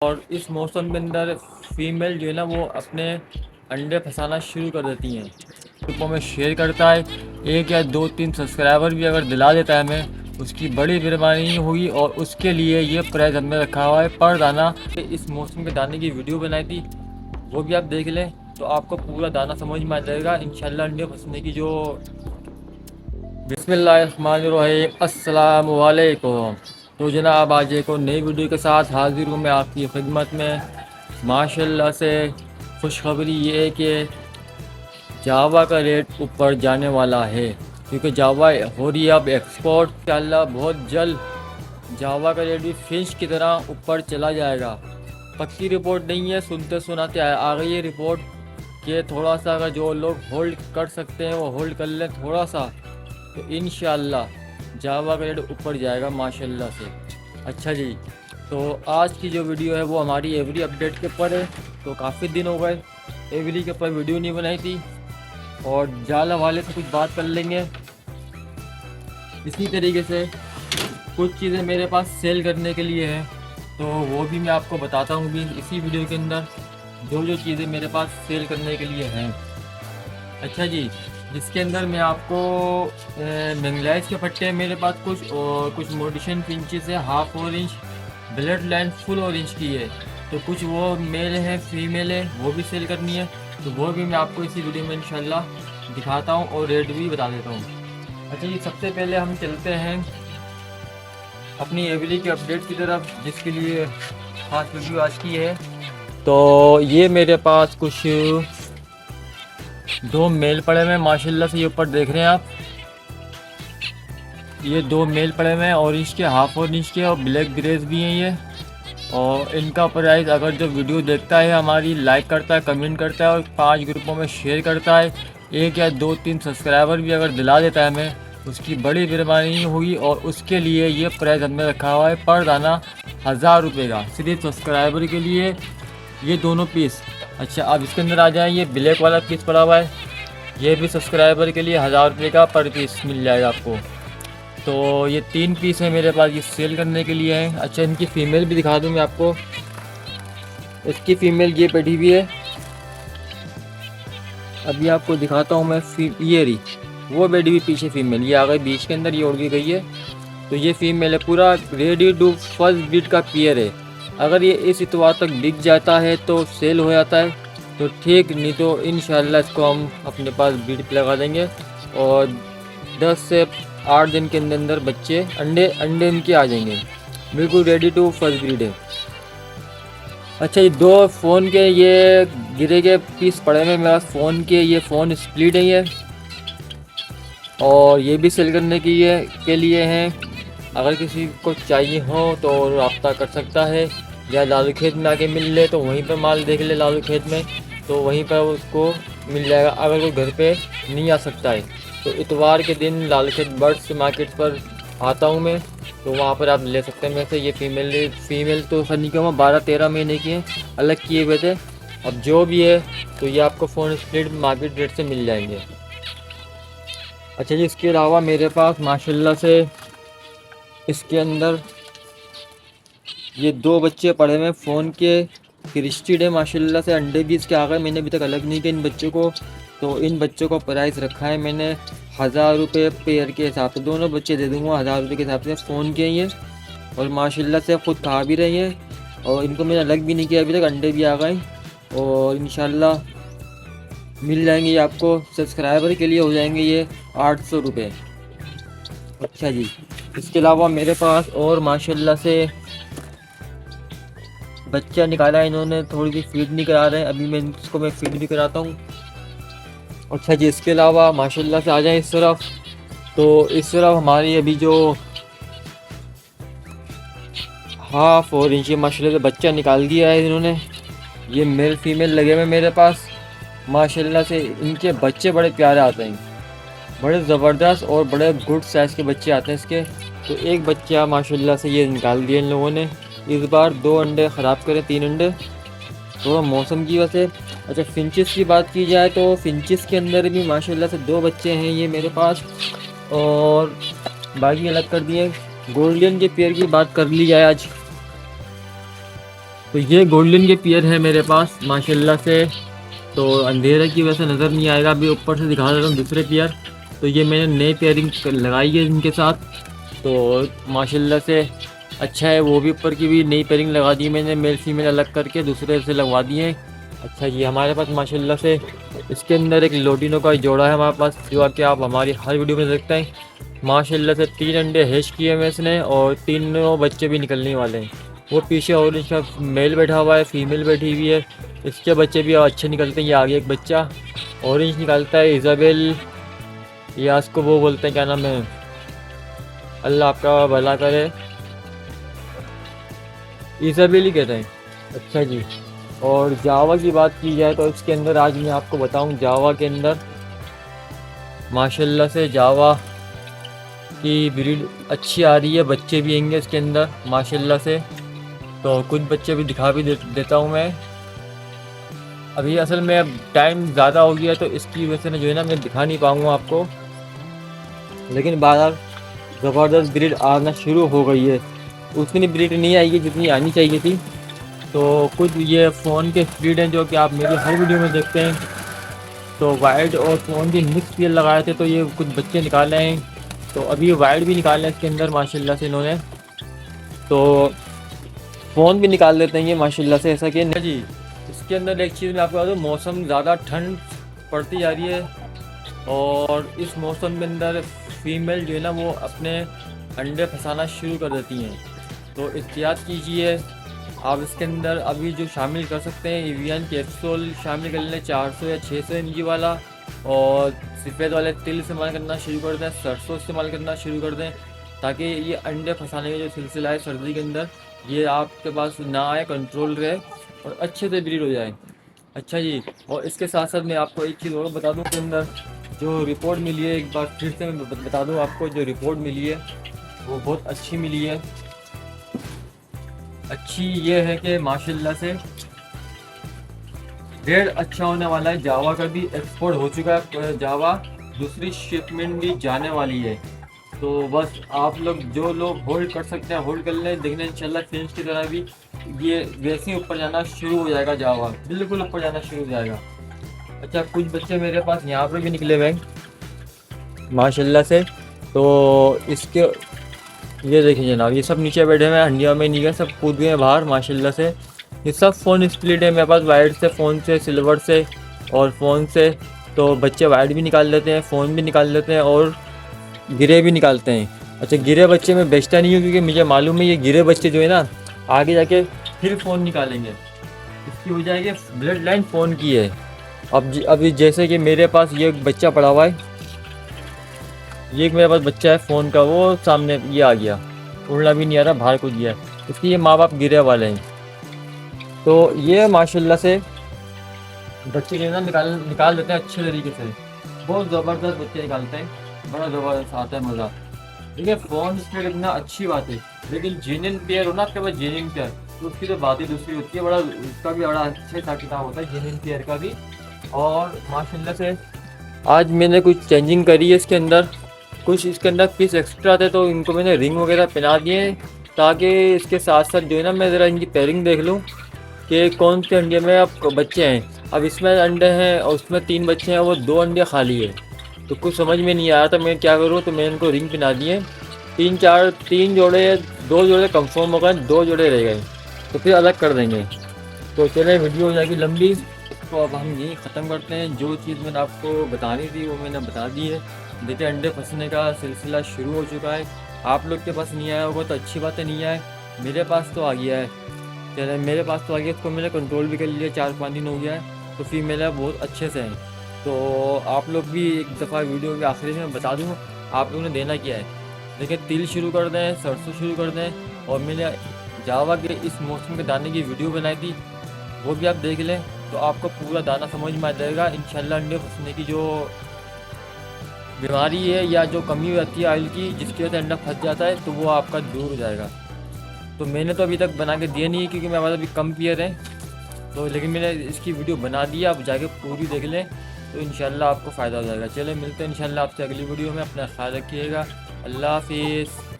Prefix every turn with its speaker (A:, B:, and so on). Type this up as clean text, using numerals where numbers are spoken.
A: और इस मौसम के अंदर फीमेल जो है ना वो अपने अंडे फंसाना शुरू कर देती हैं। ग्रुपों में शेयर करता है, 1 या 2-3 सब्सक्राइबर भी अगर दिला देता है हमें, उसकी बड़ी मेहरबानी होगी। और उसके लिए ये प्राइज़ हमने रखा हुआ है पर दाना। इस मौसम के दाने की वीडियो बनाई थी, वो भी आप देख लें तो आपको पूरा दाना समझ में आ जाएगा इंशाल्लाह अंडे फंसने की। जो बिस्मिल्लाहिर्रहमानिर्रहीम, अस्सलाम वालेकुम। तो जनाब आज एक और नई वीडियो के साथ हाजिर हूँ मैं आपकी खिदमत में। माशाल्लाह से खुशखबरी ये है कि जावा का रेट ऊपर जाने वाला है, क्योंकि जावा हो रही है अब एक्सपोर्ट। इंशाल्लाह बहुत जल्द जावा का रेट भी फिश की तरह ऊपर चला जाएगा। पक्की रिपोर्ट नहीं है, सुनते सुनाते आ गई है रिपोर्ट कि थोड़ा सा अगर जो लोग होल्ड कर सकते हैं वो होल्ड कर लें थोड़ा सा, तो इंशाल्लाह जावा का रेट ऊपर जाएगा माशाल्लाह से। अच्छा जी, तो आज की जो वीडियो है वो हमारी एवरी अपडेट के ऊपर है। तो काफ़ी दिन हो गए एवरी के ऊपर वीडियो नहीं बनाई थी, और जाल हवाले से कुछ बात कर लेंगे। इसी तरीके से कुछ चीज़ें मेरे पास सेल करने के लिए हैं, तो वो भी मैं आपको बताता हूँ भी इसी वीडियो के अंदर, जो जो चीज़ें मेरे पास सेल करने के लिए हैं। अच्छा जी, जिसके अंदर मैं आपको मंगलाइज के पट्टे हैं मेरे पास कुछ, और कुछ मोडिशन पिंचेस है half orange, blood line full orange की है। तो कुछ वो मेल है फीमेल है, वो भी सेल करनी है, तो वो भी मैं आपको इसी वीडियो में इंशाल्लाह दिखाता हूँ और रेट भी बता देता हूँ। अच्छा जी, सबसे पहले हम चलते हैं अपनी एवरी की अपडेट की तरफ, जिसके लिए खास वीडियो आज की है। तो ये मेरे पास कुछ 2 मेल पड़े हुए हैं माशाल्लाह से, ये ऊपर देख रहे हैं आप, ये 2 मेल पड़े हुए हैं ऑरेंज के, हाफ ऑरेंज के, और ब्लैक ग्रेस भी हैं ये। और इनका प्राइस अगर जो वीडियो देखता है हमारी, लाइक करता है, कमेंट करता है और 5 ग्रुपों में शेयर करता है, 1 या 2-3 सब्सक्राइबर भी अगर दिला देता है हमें, उसकी बड़ी मेहरबानी होगी। और उसके लिए ये प्राइस हमने रखा हुआ है पर दाना 1000 रुपये का, सिर्फ सब्सक्राइबर के लिए ये दोनों पीस। अच्छा, अब इसके अंदर आ जाए, ये ब्लैक वाला पीस पड़ा हुआ है, ये भी सब्सक्राइबर के लिए 1000 रुपये का पर पीस मिल जाएगा आपको। तो ये 3 पीस है मेरे पास, ये सेल करने के लिए हैं। अच्छा, इनकी फ़ीमेल भी दिखा दूँ मैं आपको। इसकी फ़ीमेल ये बैठी हुई है, अभी आपको दिखाता हूँ मैं। ये रही वो बैठी हुई पीछे फ़ीमेल, ये आ गई बीच के अंदर, ये उड़ भी गई है। तो ये फ़ीमेल है, पूरा रेडी टू फर्स्ट बीट का पेयर है। अगर ये इस इतवार तक बिक जाता है तो सेल हो जाता है, तो ठीक, नहीं तो इंशाल्लाह इसको हम अपने पास बीट पे लगा देंगे और 10 से 8 दिन के अंदर अंदर बच्चे अंडे इनके आ जाएंगे। बिल्कुल रेडी टू फर्स्ट ब्रीड है। अच्छा, ये 2 फ़ोन के ये गिरे के पीस पड़े हुए मेरे पास फ़ोन के, ये फ़ोन स्प्लिट है ये, और ये भी सेल करने के लिए हैं। अगर किसी को चाहिए हो तो रब्ता कर सकता है, या लालू खेत में आके मिल ले तो वहीं पर माल देख ले, लालू खेत में तो वहीं पर उसको मिल जाएगा। अगर वो घर पे नहीं आ सकता है तो इतवार के दिन लालू खेत बर्ड्स मार्केट पर आता हूँ मैं, तो वहाँ पर आप ले सकते हैं। मैं से ये फ़ीमेल तो सर नहीं कहूँगा, 12-13 महीने की हैं, अलग किए हुए थे। अब जो भी है तो ये आपको फ़ोन स्प्लिट मार्केट रेट से मिल जाएंगे। अच्छा जी, इसके अलावा मेरे पास माशाल्लाह से इसके अंदर ये 2 बच्चे पड़े हुए हैं फ़ोन के, क्रिस्टीड है माशाल्लाह से। अंडे भी इसके आ गए, मैंने अभी तक अलग नहीं किया इन बच्चों को। तो इन बच्चों का प्राइस रखा है मैंने 1000 रुपये पेयर के हिसाब से, दोनों बच्चे दे दूँगा 1000 रुपये के हिसाब से। फ़ोन के ये, और माशाल्लाह से ख़ुद खा भी रही हैं, और इनको मैंने अलग भी नहीं किया अभी तक, अंडे भी आ गए और इंशाल्लाह मिल जाएंगे ये आपको। सब्सक्राइबर के लिए हो जाएंगे ये 800 रुपये। अच्छा जी, इसके अलावा मेरे पास और माशाल्लाह से बच्चा निकाला है इन्होंने, थोड़ी सी फीड नहीं करा रहे हैं, अभी मैं इसको फीड भी कराता हूँ। अच्छा जी, इसके अलावा माशाल्लाह से आ जाए इस तरफ, तो इस तरफ हमारी अभी जो हाफ और इंच माशाल्लाह से बच्चा निकाल दिया है इन्होंने। ये मेल फीमेल लगे हुए मेरे पास माशाल्लाह से। इनके बच्चे बड़े प्यारे आते हैं, बड़े ज़बरदस्त और बड़े गुड साइज़ के बच्चे आते हैं इसके। तो एक बच्चा माशाल्लाह से ये निकाल दिया इन लोगों ने इस बार, 2 अंडे ख़राब करे, 3 अंडे थोड़ा मौसम की वजह से। अच्छा, फिंचेस की बात की जाए तो फिंचेस के अंदर भी माशाल्लाह से 2 बच्चे हैं ये मेरे पास, और बाकी अलग कर दिए। गोल्डन के पेयर की बात कर ली जाए आज, तो ये गोल्डन के पेयर है मेरे पास माशाल्लाह से। तो अंधेरे की वजह से नज़र नहीं आएगा, अभी ऊपर से दिखा देता हूँ दूसरे पेयर। तो ये मैंने नई पेयरिंग लगाई है इनके साथ, तो माशाल्लाह से अच्छा है। वो भी ऊपर की भी नई पेयरिंग लगा दी मैंने, मेल फीमेल अलग करके दूसरे से लगवा दिए। अच्छा जी, हमारे पास माशाल्लाह से इसके अंदर एक लोटिनो का जोड़ा है हमारे पास, जो कि आप हमारी हर वीडियो में देखते हैं। माशाल्लाह से 3 अंडे हैच किए हैं इसने और 3 बच्चे भी निकलने वाले हैं। वो पीछे ऑरेंज का मेल बैठा हुआ है, फीमेल बैठी हुई है, इसके बच्चे भी अच्छे निकलते हैं। ये आगे एक बच्चा ऑरेंज निकालता है, इज़ाबेल या इसको वो बोलते हैं, क्या नाम है, अल्लाह आपका भला करे, इज़ाबेल ही कहते हैं। अच्छा जी, और जावा की बात की जाए तो इसके अंदर आज मैं आपको बताऊं, जावा के अंदर माशाल्लाह से जावा की ब्रीड अच्छी आ रही है, बच्चे भी आएंगे इसके अंदर माशाल्लाह से। तो कुछ बच्चे भी दिखा भी देता हूं मैं। अभी असल में अब टाइम ज़्यादा हो गया तो इसकी वजह से ना जो है ना मैं दिखा नहीं पाऊँगा आपको, लेकिन बाहर ज़बरदस्त ब्रीड आना शुरू हो गई है। उतनी ब्रीड नहीं आई है जितनी आनी चाहिए थी। तो कुछ ये फ़ोन के ब्रीड हैं जो कि आप मेरी हर वीडियो में देखते हैं। तो वाइड और फ़ोन के मिक्स पेयर लगाए थे, तो ये कुछ बच्चे निकाले हैं। तो अभी वाइड भी निकाले हैं इसके अंदर माशाल्लाह से इन्होंने, तो फ़ोन भी निकाल लेते हैं ये माशाल्लाह से। ऐसा कि जी, इसके अंदर एक चीज़ मैं आपको बता दूँ, मौसम ज़्यादा ठंड पड़ती जा रही है और इस मौसम के अंदर फीमेल जो है ना वो अपने अंडे फंसाना शुरू कर देती हैं। तो एहतियात कीजिए आप। इसके अंदर अभी जो शामिल कर सकते हैं, एवियन कैप्सूल शामिल कर लें 400 या 600 mg वाला, और सफ़ेद वाले तिल इस्तेमाल करना शुरू कर दें, सरसों इस्तेमाल करना शुरू कर दें, ताकि ये अंडे फंसाने का जो सिलसिला है सर्दी के अंदर ये आपके पास ना आए, कंट्रोल रहे और अच्छे से ब्रीड हो जाए। अच्छा जी, और इसके साथ साथ मैं आपको एक चीज़ और बता दूँ, के अंदर जो रिपोर्ट मिली है, एक बार फिर से मैं बता दूँ आपको, जो रिपोर्ट मिली है वो बहुत अच्छी मिली है। अच्छी ये है कि माशाल्लाह से रेट अच्छा होने वाला है। जावा का भी एक्सपोर्ट हो चुका है, जावा दूसरी शिपमेंट भी जाने वाली है। तो बस आप लोग जो लोग होल्ड कर सकते हैं होल्ड कर लें, देखना इंशाल्लाह फ्रेंड्स की तरह भी ये वैसे ही ऊपर जाना शुरू हो जाएगा, जावा बिल्कुल ऊपर जाना शुरू हो जाएगा। अच्छा, कुछ बच्चे मेरे पास यहाँ पर भी निकले हुए हैं माशाल्लाह से। तो इसके ये देखिए जनाब, ये सब नीचे बैठे हुए हैं, हंडिया में नहीं गए, सब कूद गए बाहर माशाल्लाह से। ये सब फ़ोन स्प्लिट है मेरे पास, वाइट से, फ़ोन से, सिल्वर से और फ़ोन से। तो बच्चे वाइट भी निकाल लेते हैं, फ़ोन भी निकाल लेते हैं और गिरे भी निकालते हैं। अच्छा, गिरे बच्चे मैं बेचता नहीं हूँ क्योंकि मुझे मालूम है ये गिरे बच्चे जो है ना आगे जाके फिर फ़ोन निकालेंगे। इसकी वजह है कि ब्लड लाइन फ़ोन की है। अब अभी जैसे कि मेरे पास ये बच्चा पड़ा हुआ है, ये एक मेरे पास बच्चा है फ़ोन का, वो सामने ये आ गया, उड़ना भी नहीं आ रहा, बाहर कूद गया। इसके ये माँ बाप गिरे वाले हैं। तो ये माशाल्लाह से बच्चे जो है ना निकाल देते हैं अच्छे तरीके से, बहुत ज़बरदस्त बच्चे निकालते हैं, बड़ा ज़बरदस्त आता है मज़ा। देखिए फ़ोन स्प्लिट इतना अच्छी बात है, लेकिन जेन्युइन पेयर हो ना आपके पास, जेन्युइन पेयर, तो उसकी तो बात ही दूसरी होती है। बड़ा उसका भी बड़ा अच्छा हिसाब किताब होता है जेन्युइन पेयर का भी। और माशाल्लाह से आज मैंने कुछ चेंजिंग करी है इसके अंदर, कुछ इसके अंदर पीस एक्स्ट्रा थे तो इनको मैंने रिंग वगैरह पहना दिए, ताकि इसके साथ साथ जो है ना मैं ज़रा इनकी पेयरिंग देख लूँ कि कौन से अंडे में अब बच्चे हैं। अब इसमें अंडे हैं और उसमें 3 बच्चे हैं, वो 2 अंडे खाली है। तो कुछ समझ में नहीं आ रहा था मैं क्या करूँ, तो मैंने इनको रिंग पहना दिए। 3 जोड़े, 2 जोड़े कंफर्म हो गए, 2 जोड़े रह गए, तो फिर अलग कर देंगे। तो चले, वीडियो हो जाएगी लंबी, तो अब हम यहीं ख़त्म करते हैं। जो चीज़ मैंने आपको बतानी थी वो मैंने बता दी है। देखिए अंडे फंसने का सिलसिला शुरू हो चुका है। आप लोग के पास नहीं आया होगा तो अच्छी बात है, नहीं आए, मेरे पास तो आ गया है। चले, मेरे पास तो आ गया, इसको मैंने कंट्रोल भी कर लिया, 4-5 दिन हो गया है, तो फिर मेरा बहुत अच्छे से हैं। तो आप लोग भी एक दफ़ा वीडियो के आखिरी में बता दूँ आप लोगों ने देना क्या है। देखिए तिल शुरू कर दें, सरसों शुरू कर दें, और मैंने जावा के इस मौसम के दाने की वीडियो बनाई थी, वो भी आप देख लें, तो आपको पूरा दाना समझ में आ जाएगा इंशाल्लाह। अंडे फंसने की जो बीमारी है या जो कमी आती है ऑयल की, जिसकी वजह से अंडा फंस जाता है, तो वो आपका दूर हो जाएगा। तो मैंने तो अभी तक बना के दिया नहीं है क्योंकि मेरे पास अभी कम पेयर हैं, तो लेकिन मैंने इसकी वीडियो बना दी है, आप जाके पूरी देख लें तो इंशाल्लाह आपको फ़ायदा हो जाएगा। चले, मिलते हैं इंशाल्लाह आपसे अगली वीडियो में। अपना ख्याल रखिएगा, अल्लाह हाफिज़।